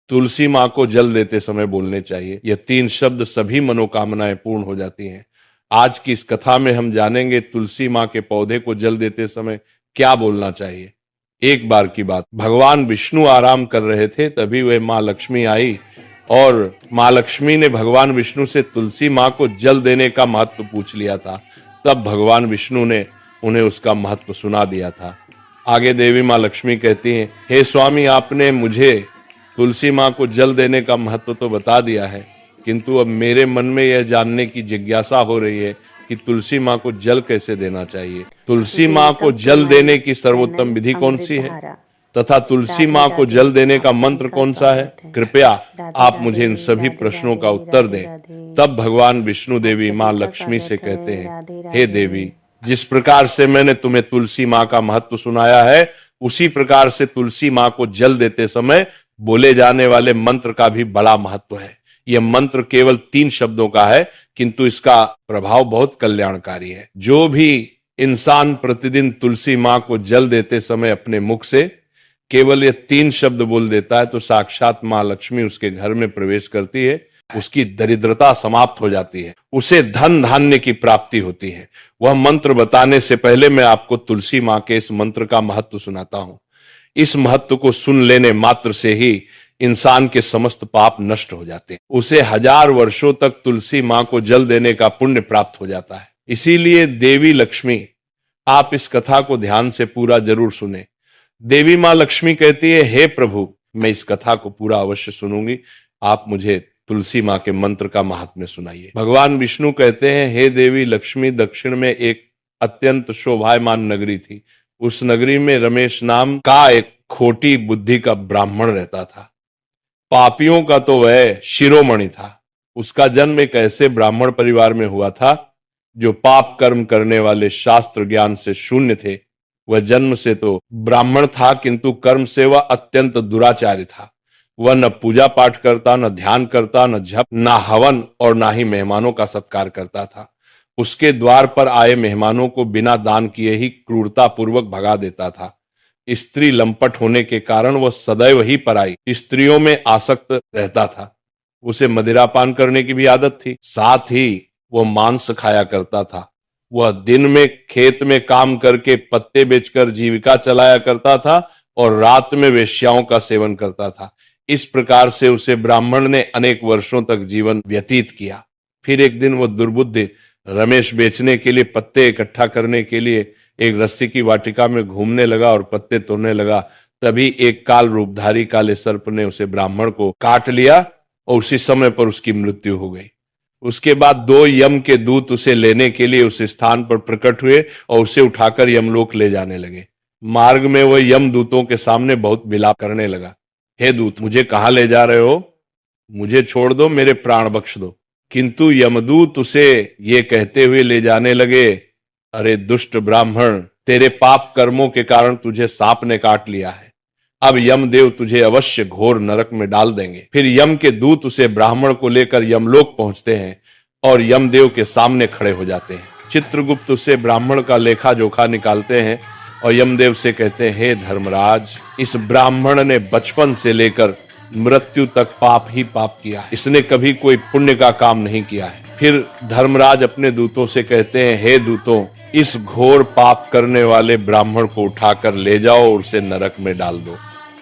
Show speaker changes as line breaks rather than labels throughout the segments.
तुलसी माँ को जल देते समय बोलने चाहिए। यह 3 शब्द सभी मनोकामनाएं पूर्ण हो जाती हैं। आज की इस कथा में हम जानेंगे तुलसी माँ के पौधे को जल देते समय क्या बोलना चाहिए। एक बार की बात, भगवान विष्णु आराम कर रहे थे, तभी वह माँ लक्ष्मी आई और माँ लक्ष्मी ने भगवान विष्णु से तुलसी माँ को जल देने का महत्व पूछ लिया था। तब भगवान विष्णु ने उन्हें उसका महत्व सुना दिया था। आगे देवी माँ लक्ष्मी कहती हैं, हे स्वामी, आपने मुझे तुलसी माँ को जल देने का महत्व तो बता दिया है, किंतु अब मेरे मन में यह जानने की जिज्ञासा हो रही है कि तुलसी माँ को जल कैसे देना चाहिए। तुलसी माँ को जल देने की सर्वोत्तम विधि कौन सी है तथा तुलसी माँ को जल देने का मंत्र कौन सा है? कृपया आप मुझे इन सभी प्रश्नों का उत्तर दें। तब भगवान विष्णु देवी माँ लक्ष्मी से कहते हैं, हे देवी, जिस प्रकार से मैंने तुम्हें तुलसी माँ का महत्व सुनाया है, उसी प्रकार से तुलसी माँ को जल देते समय बोले जाने वाले मंत्र का भी बड़ा महत्व है। यह मंत्र केवल 3 शब्दों का है, किंतु इसका प्रभाव बहुत कल्याणकारी है। जो भी इंसान प्रतिदिन तुलसी माँ को जल देते समय अपने मुख से केवल ये 3 शब्द बोल देता है, तो साक्षात माँ लक्ष्मी उसके घर में प्रवेश करती है, उसकी दरिद्रता समाप्त हो जाती है, उसे धन धान्य की प्राप्ति होती है। वह मंत्र बताने से पहले मैं आपको तुलसी माँ के इस मंत्र का महत्व सुनाता हूं। इस महत्व को सुन लेने मात्र से ही इंसान के समस्त पाप नष्ट हो जाते हैं। उसे 1000 वर्षों तक तुलसी माँ को जल देने का पुण्य प्राप्त हो जाता है। इसीलिए देवी लक्ष्मी, आप इस कथा को ध्यान से पूरा जरूर सुने। देवी माँ लक्ष्मी कहती है, हे प्रभु, मैं इस कथा को पूरा अवश्य सुनूंगी, आप मुझे तुलसी माँ के मंत्र का महात्म्य सुनाइए। भगवान विष्णु कहते हैं, हे देवी लक्ष्मी, दक्षिण में एक अत्यंत शोभायमान नगरी थी। उस नगरी में रमेश नाम का एक खोटी बुद्धि का ब्राह्मण रहता था। पापियों का तो वह शिरोमणि था। उसका जन्म एक ऐसे ब्राह्मण परिवार में हुआ था जो पाप कर्म करने वाले शास्त्र ज्ञान से शून्य थे। वह जन्म से तो ब्राह्मण था, किंतु कर्म से वह अत्यंत दुराचारी था। वह न पूजा पाठ करता, न ध्यान करता, न जप, न हवन और न ही मेहमानों का सत्कार करता था। उसके द्वार पर आए मेहमानों को बिना दान किए ही क्रूरता पूर्वक भगा देता था। स्त्री लंपट होने के कारण वह सदैव ही पराई स्त्रियों में आसक्त रहता था। उसे मदिरापान करने की भी आदत थी, साथ ही वह मांस खाया करता था। वह दिन में खेत में काम करके पत्ते बेचकर जीविका चलाया करता था और रात में वेश्याओं का सेवन करता था। इस प्रकार से उसे ब्राह्मण ने अनेक वर्षों तक जीवन व्यतीत किया। फिर एक दिन वह दुर्बुद्धि रमेश बेचने के लिए पत्ते इकट्ठा करने के लिए एक रस्सी की वाटिका में घूमने लगा और पत्ते तोड़ने लगा। तभी एक काल रूपधारी काले सर्प ने उसे ब्राह्मण को काट लिया और उसी समय पर उसकी मृत्यु हो गई। उसके बाद 2 यम के दूत उसे लेने के लिए उस स्थान पर प्रकट हुए और उसे उठाकर यमलोक ले जाने लगे। मार्ग में वह यम दूतों के सामने बहुत विलाप करने लगा, हे दूत, मुझे कहाँ ले जा रहे हो? मुझे छोड़ दो, मेरे प्राण बख्श दो। किंतु यमदूत उसे ये कहते हुए ले जाने लगे, अरे दुष्ट ब्राह्मण, तेरे पाप कर्मों के कारण तुझे सांप ने काट लिया है। अब यमदेव तुझे अवश्य घोर नरक में डाल देंगे। फिर यम के दूत उसे ब्राह्मण को लेकर यमलोक पहुंचते हैं और यमदेव के सामने खड़े हो जाते हैं। चित्रगुप्त उसे ब्राह्मण का लेखा जोखा निकालते हैं और यमदेव से कहते हैं, हे धर्मराज, इस ब्राह्मण ने बचपन से लेकर मृत्यु तक पाप ही पाप किया है। इसने कभी कोई पुण्य का काम नहीं किया है। फिर धर्मराज अपने दूतों से कहते हैं, हे दूतों, इस घोर पाप करने वाले ब्राह्मण को उठाकर ले जाओ और उसे नरक में डाल दो।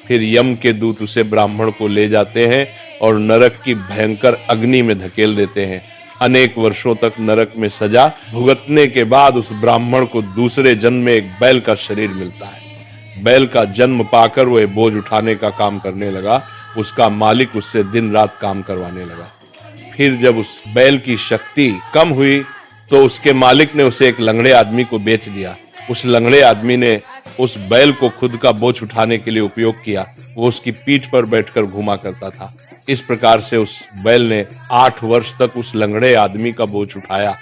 फिर यम के दूत उसे ब्राह्मण को ले जाते हैं और नरक की भयंकर अग्नि में धकेल देते हैं। अनेक वर्षों तक नरक में सजा भुगतने के बाद उस ब्राह्मण को दूसरे जन्म में एक बैल का शरीर मिलता है। बैल का जन्म पाकर वह बोझ उठाने का काम करने लगा। उसका मालिक उससे दिन रात काम करवाने लगा। फिर जब उस बैल की शक्ति कम हुई तो उसके मालिक ने उसे एक लंगड़े आदमी को बेच दिया। उस लंगड़े आदमी ने उस बैल को खुद का बोझ उठाने के लिए उपयोग किया। वो उसकी पीठ पर बैठकर घुमा करता था। इस प्रकार से उस बैल ने 8 वर्ष तक उस लंगड़े आदमी का बोझ उठाया।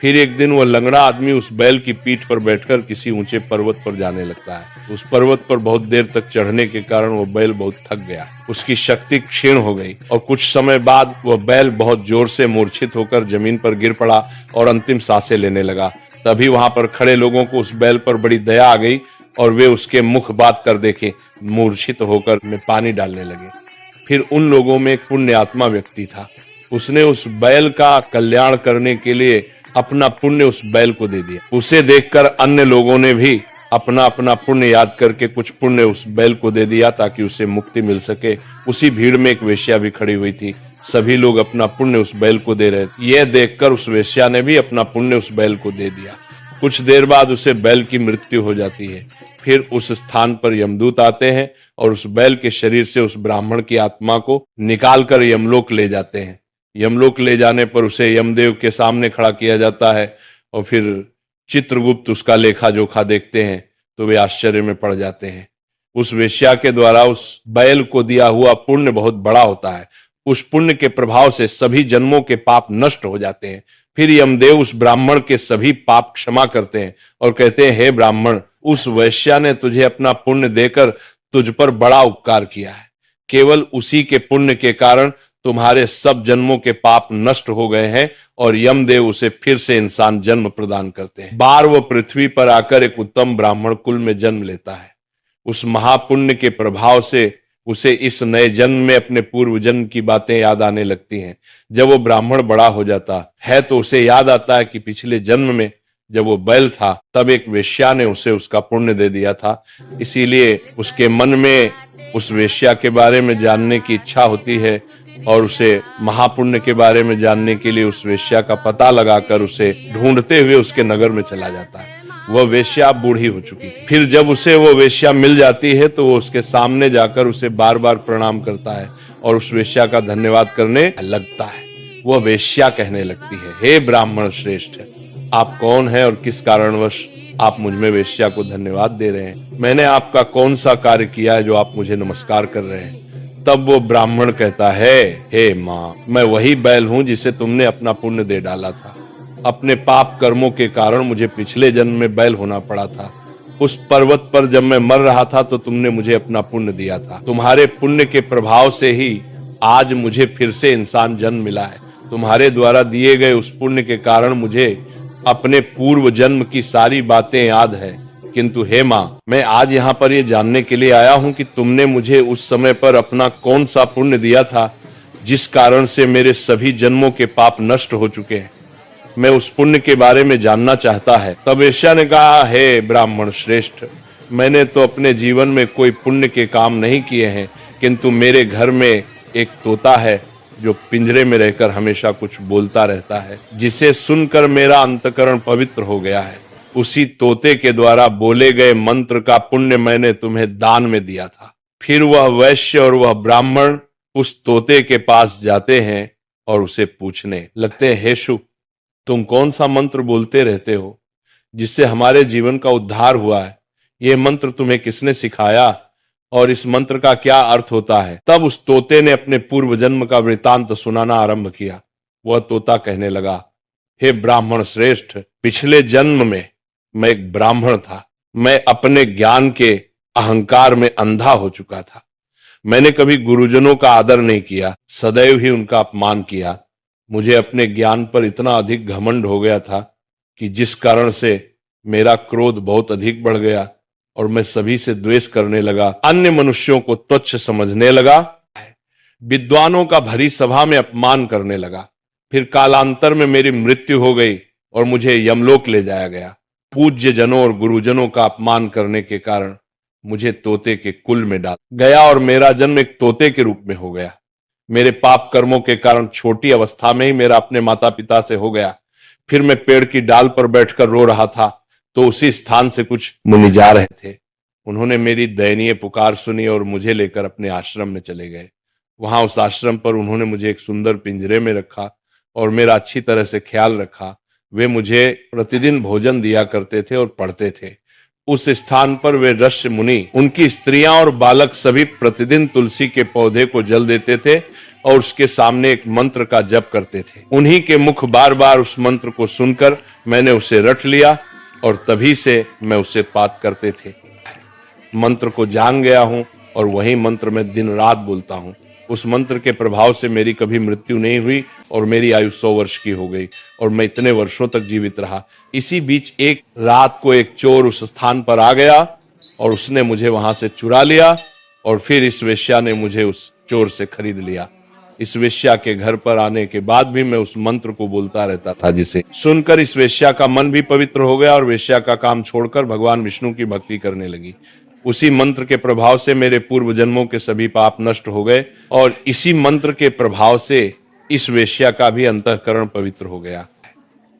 फिर एक दिन वह लंगड़ा आदमी उस बैल की पीठ पर बैठकर किसी ऊंचे पर्वत पर जाने लगता है। उस पर्वत पर बहुत देर तक चढ़ने के कारण वो बैल बहुत थक गया, उसकी शक्ति क्षीण हो गई और कुछ समय बाद वह बैल बहुत जोर से मूर्छित होकर जमीन पर गिर पड़ा और अंतिम सांसें लेने लगा। तभी वहां पर खड़े लोगों को उस बैल पर बड़ी दया आ गई और वे उसके मुख बात कर देखे मूर्छित होकर में पानी डालने लगे। फिर उन लोगों में एक पुण्य आत्मा व्यक्ति था, उसने उस बैल का कल्याण करने के लिए अपना पुण्य उस बैल को दे दिया। उसे देखकर अन्य लोगों ने भी अपना अपना पुण्य याद करके कुछ पुण्य उस बैल को दे दिया ताकि उसे मुक्ति मिल सके। उसी भीड़ में एक वेश्या भी खड़ी हुई थी, सभी लोग अपना पुण्य उस बैल को दे रहे थे। यह देखकर उस वेश्या ने भी अपना पुण्य उस बैल को दे दिया। कुछ देर बाद उसे बैल की मृत्यु हो जाती है। फिर उस स्थान पर यमदूत आते हैं और उस बैल के शरीर से उस ब्राह्मण की आत्मा को निकालकर यमलोक ले जाते हैं। यमलोक ले जाने पर उसे यमदेव के सामने खड़ा किया जाता है और फिर चित्रगुप्त उसका लेखा जोखा देखते हैं तो वे आश्चर्य में पड़ जाते हैं। उस वेश्या के द्वारा उस बैल को दिया हुआ पुण्य बहुत बड़ा होता है। उस पुण्य के प्रभाव से सभी जन्मों के पाप नष्ट हो जाते हैं। फिर यमदेव उस ब्राह्मण के सभी पाप क्षमा करते हैं और कहते हैं, हे ब्राह्मण, उस वैश्या ने तुझे अपना पुण्य देकर तुझ पर बड़ा उपकार किया है। केवल उसी के पुण्य के कारण तुम्हारे सब जन्मों के पाप नष्ट हो गए हैं और यमदेव उसे फिर से इंसान जन्म प्रदान करते हैं। बार वो पृथ्वी पर आकर एक उत्तम ब्राह्मण कुल में जन्म लेता है। उस महापुण्य के प्रभाव से उसे इस नए जन्म में अपने पूर्व जन्म की बातें याद आने लगती हैं। जब वो ब्राह्मण बड़ा हो जाता है तो उसे याद आता है कि पिछले जन्म में जब वो बैल था तब एक वेश्या ने उसे उसका पुण्य दे दिया था। इसीलिए उसके मन में उस वेश्या के बारे में जानने की इच्छा होती है और उसे महापुण्य के बारे में जानने के लिए उस वेश्या का पता लगाकर उसे ढूंढते हुए उसके नगर में चला जाता है। वह वेश्या बूढ़ी हो चुकी थी। फिर जब उसे वो वेश्या मिल जाती है तो वो उसके सामने जाकर उसे बार बार प्रणाम करता है और उस वेश्या का धन्यवाद करने लगता है। वह वेश्या कहने लगती है, हे ब्राह्मण श्रेष्ठ, आप कौन हैं और किस कारणवश आप मुझ में वेश्या को धन्यवाद दे रहे हैं? मैंने आपका कौन सा कार्य किया है जो आप मुझे नमस्कार कर रहे हैं? तब वो ब्राह्मण कहता है, हे माँ, मैं वही बैल हूं जिसे तुमने अपना पुण्य दे डाला था। अपने पाप कर्मों के कारण मुझे पिछले जन्म में बैल होना पड़ा था। उस पर्वत पर जब मैं मर रहा था तो तुमने मुझे अपना पुण्य दिया था। तुम्हारे पुण्य के प्रभाव से ही आज मुझे फिर से इंसान जन्म मिला है। तुम्हारे द्वारा दिए गए उस पुण्य के कारण मुझे अपने पूर्व जन्म की सारी बातें याद है। किंतु हे माँ, मैं आज यहाँ पर ये जानने के लिए आया हूँ कि तुमने मुझे उस समय पर अपना कौन सा पुण्य दिया था जिस कारण से मेरे सभी जन्मों के पाप नष्ट हो चुके हैं। मैं उस पुण्य के बारे में जानना चाहता है। तब वेश्या ने कहा, हे ब्राह्मण श्रेष्ठ, मैंने तो अपने जीवन में कोई पुण्य के काम नहीं किए हैं, किंतु मेरे घर में एक तोता है जो पिंजरे में रहकर हमेशा कुछ बोलता रहता है, जिसे सुनकर मेरा अंतकरण पवित्र हो गया है। उसी तोते के द्वारा बोले गए मंत्र का पुण्य मैंने तुम्हें दान में दिया था। फिर वह वैश्य और वह ब्राह्मण उस तोते के पास जाते हैं और उसे पूछने लगते हैं, हे शुक, तुम कौन सा मंत्र बोलते रहते हो जिससे हमारे जीवन का उद्धार हुआ है? यह मंत्र तुम्हें किसने सिखाया और इस मंत्र का क्या अर्थ होता है? तब उस तोते ने अपने पूर्व जन्म का वृतांत सुनाना आरंभ किया। वह तोता कहने लगा, हे ब्राह्मण श्रेष्ठ, पिछले जन्म में मैं एक ब्राह्मण था। मैं अपने ज्ञान के अहंकार में अंधा हो चुका था। मैंने कभी गुरुजनों का आदर नहीं किया, सदैव ही उनका अपमान किया। मुझे अपने ज्ञान पर इतना अधिक घमंड हो गया था कि जिस कारण से मेरा क्रोध बहुत अधिक बढ़ गया और मैं सभी से द्वेष करने लगा, अन्य मनुष्यों को तुच्छ समझने लगा, विद्वानों का भरी सभा में अपमान करने लगा। फिर कालांतर में मेरी मृत्यु हो गई और मुझे यमलोक ले जाया गया। पूज्य जनों और गुरुजनों का अपमान करने के कारण मुझे तोते के कुल में डाल गया और मेरा जन्म एक तोते के रूप में हो गया। मेरे पाप कर्मों के कारण छोटी अवस्था में ही मेरा अपने माता पिता से हो गया। फिर मैं पेड़ की डाल पर बैठकर रो रहा था तो उसी स्थान से कुछ मुनि जा रहे थे। उन्होंने मेरी दयनीय पुकार सुनी और मुझे लेकर अपने आश्रम में चले गए। वहां उस आश्रम पर उन्होंने मुझे एक सुंदर पिंजरे में रखा और मेरा अच्छी तरह से ख्याल रखा। वे मुझे प्रतिदिन भोजन दिया करते थे और पढ़ते थे। उस स्थान पर वे ऋषि मुनि, उनकी स्त्रियां और बालक सभी प्रतिदिन तुलसी के पौधे को जल देते थे और उसके सामने एक मंत्र का जप करते थे। उन्हीं के मुख बार बार उस मंत्र को सुनकर मैंने उसे रट लिया और तभी से मैं उसे पाठ करते थे। मंत्र को जान गया हूं और वही मंत्र मैं दिन रात बोलता हूं। उस मंत्र के प्रभाव से मेरी कभी मृत्यु नहीं हुई और मेरी आयु 100 वर्ष की हो गई और मैं इतने वर्षों तक जीवित रहा। इसी बीच एक रात को एक चोर उस स्थान पर आ गया और उसने मुझे वहां से चुरा लिया और फिर इस वेश्या ने मुझे उस चोर से खरीद लिया। इस वेश्या के घर पर आने के बाद भी मैं उस मंत्र को बोलता रहता था, जिसे सुनकर इस वेश्या का मन भी पवित्र हो गया और वेश्या का काम छोड़कर भगवान विष्णु की भक्ति करने लगी। उसी मंत्र के प्रभाव से मेरे पूर्व जन्मों के सभी पाप नष्ट हो गए और इसी मंत्र के प्रभाव से इस वेश्या का भी अंतःकरण पवित्र हो गया।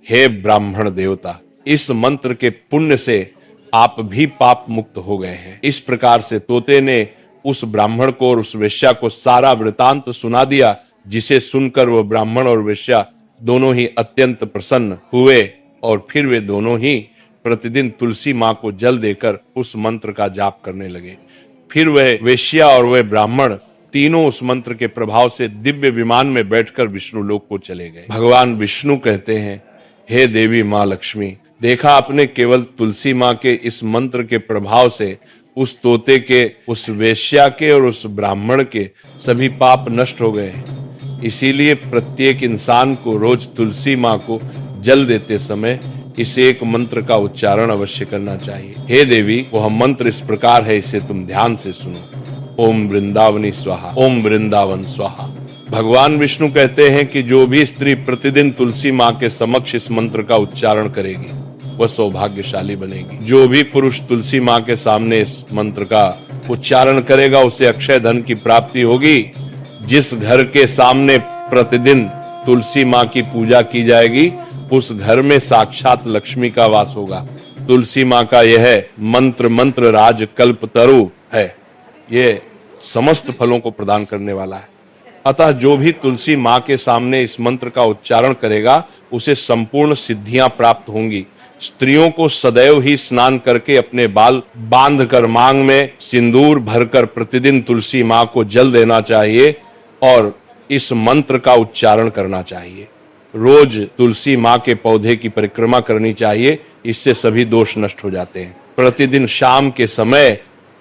हे ब्राह्मण देवता, इस मंत्र के पुण्य से आप भी पाप मुक्त हो गए हैं। इस प्रकार से तोते ने उस ब्राह्मण को और उस वेश्या को सारा वृतांत सुना दिया, जिसे सुनकर वह ब्राह्मण और वेश्या दोनों ही अत्यंत प्रसन्न हुए और फिर वे दोनों ही प्रतिदिन तुलसी मां को जल देकर उस मंत्र का जाप करने लगे। फिर वह वेश्या और वह ब्राह्मण तीनों उस मंत्र के प्रभाव से दिव्य विमान में बैठकर विष्णु लोक को चले गए। भगवान विष्णु कहते हैं, हे देवी मां लक्ष्मी, देखा आपने, केवल तुलसी मां के इस मंत्र के प्रभाव से उस तोते के, उस वेश्या के और उस ब्राह्मण के सभी पाप नष्ट हो गए हैं। इसीलिए प्रत्येक इंसान को रोज तुलसी मां को जल देते समय इस एक मंत्र का उच्चारण अवश्य करना चाहिए। हे देवी, वह मंत्र इस प्रकार है, इसे तुम ध्यान से सुनो। ओम वृंदावनी स्वाहा, ओम वृंदावन स्वाहा। भगवान विष्णु कहते हैं कि जो भी स्त्री प्रतिदिन तुलसी मां के समक्ष इस मंत्र का उच्चारण करेगी वह सौभाग्यशाली बनेगी। जो भी पुरुष तुलसी मां के सामने इस मंत्र का उच्चारण करेगा उसे अक्षय धन की प्राप्ति होगी। जिस घर के सामने प्रतिदिन तुलसी मां की पूजा की जाएगी उस घर में साक्षात लक्ष्मी का वास होगा। तुलसी मां का यह मंत्र राज कल्प तरु है, ये समस्त फलों को प्रदान करने वाला है। अतः जो भी तुलसी मां के सामने इस मंत्र का उच्चारण करेगा उसे संपूर्ण सिद्धियां प्राप्त होंगी। स्त्रियों को सदैव ही स्नान करके अपने बाल बांध कर मांग में सिंदूर भरकर प्रतिदिन तुलसी मां को जल देना चाहिए और इस मंत्र का उच्चारण करना चाहिए। रोज तुलसी मां के पौधे की परिक्रमा करनी चाहिए, इससे सभी दोष नष्ट हो जाते हैं। प्रतिदिन शाम के समय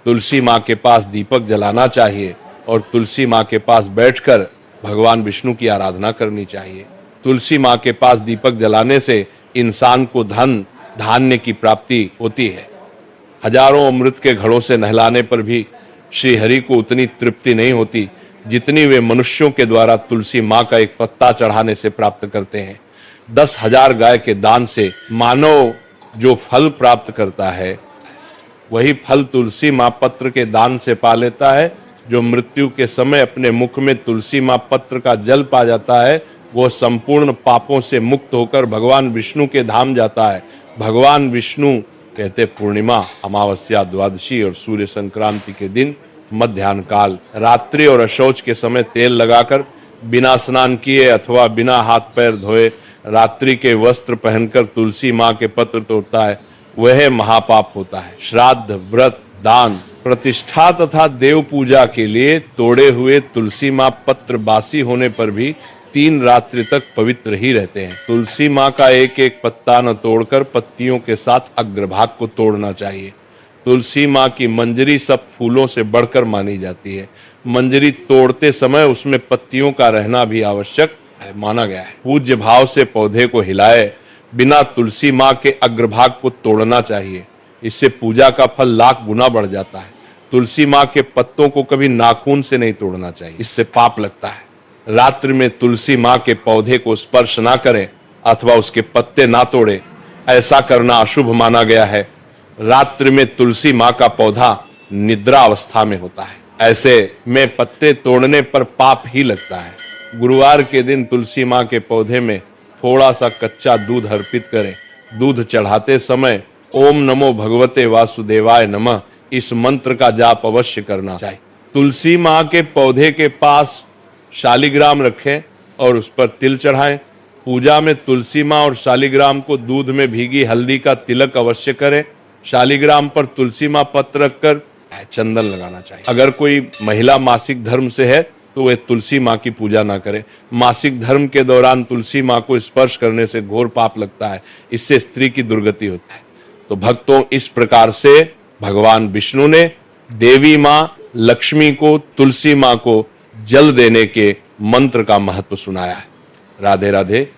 तुलसी मां के पास दीपक जलाना चाहिए और तुलसी मां के पास बैठकर भगवान विष्णु की आराधना करनी चाहिए। तुलसी मां के पास दीपक जलाने से इंसान को धन धान्य की प्राप्ति होती है। हजारों अमृत के घड़ों से नहलाने पर भी श्री हरि को उतनी तृप्ति नहीं होती जितनी वे मनुष्यों के द्वारा तुलसी मां का एक पत्ता चढ़ाने से प्राप्त करते हैं। 10,000 गाय के दान से मानव जो फल प्राप्त करता है वही फल तुलसी मां पत्र के दान से पा लेता है। जो मृत्यु के समय अपने मुख में तुलसी मां पत्र का जल पा जाता है वह संपूर्ण पापों से मुक्त होकर भगवान विष्णु के धाम जाता है। भगवान विष्णु कहते पूर्णिमा, अमावस्या, द्वादशी और सूर्य संक्रांति के दिन मध्याह्न काल रात्रि और अशौच के समय तेल लगाकर बिना स्नान किए अथवा बिना हाथ पैर धोए रात्रि के वस्त्र पहनकर तुलसी मां के पत्र तोड़ता है वह महापाप होता है। श्राद्ध, व्रत, दान, प्रतिष्ठा तथा देव पूजा के लिए तोड़े हुए तुलसी मां पत्र बासी होने पर भी 3 रात्रि तक पवित्र ही रहते हैं। तुलसी मां का एक एक पत्ता न तोड़कर पत्तियों के साथ अग्रभाग को तोड़ना चाहिए। तुलसी मां की मंजरी सब फूलों से बढ़कर मानी जाती है। मंजरी तोड़ते समय उसमें पत्तियों का रहना भी आवश्यक है, माना गया है। पूज्य भाव से पौधे को हिलाए बिना तुलसी मां के अग्रभाग को तोड़ना चाहिए, इससे पूजा का फल लाख गुना बढ़ जाता है। तुलसी मां के पत्तों को कभी नाखून से नहीं तोड़ना चाहिए, इससे पाप लगता है। रात्रि में तुलसी मां के पौधे को स्पर्श ना करें अथवा उसके पत्ते ना तोड़े, ऐसा करना अशुभ माना गया है। रात्रि में तुलसी मां का पौधा निद्रा अवस्था में होता है, ऐसे में पत्ते तोड़ने पर पाप ही लगता है। गुरुवार के दिन तुलसी मां के पौधे में थोड़ा सा कच्चा दूध अर्पित करें। दूध चढ़ाते समय ओम नमो भगवते वासुदेवाय नमः इस मंत्र का जाप अवश्य करना चाहिए। तुलसी मां के पौधे के पास शालिग्राम रखें और उस पर तिल चढ़ाएं। पूजा में तुलसी मां और शालिग्राम को दूध में भीगी हल्दी का तिलक अवश्य करें। शालिग्राम पर तुलसी मां पत्र रखकर चंदन लगाना चाहिए। अगर कोई महिला मासिक धर्म से है तो वह तुलसी मां की पूजा ना करे। मासिक धर्म के दौरान तुलसी मां को स्पर्श करने से घोर पाप लगता है, इससे स्त्री की दुर्गति होता है। तो भक्तों, इस प्रकार से भगवान विष्णु ने देवी मां लक्ष्मी को, तुलसी मां को जल देने के मंत्र का महत्व सुनाया है। राधे राधे।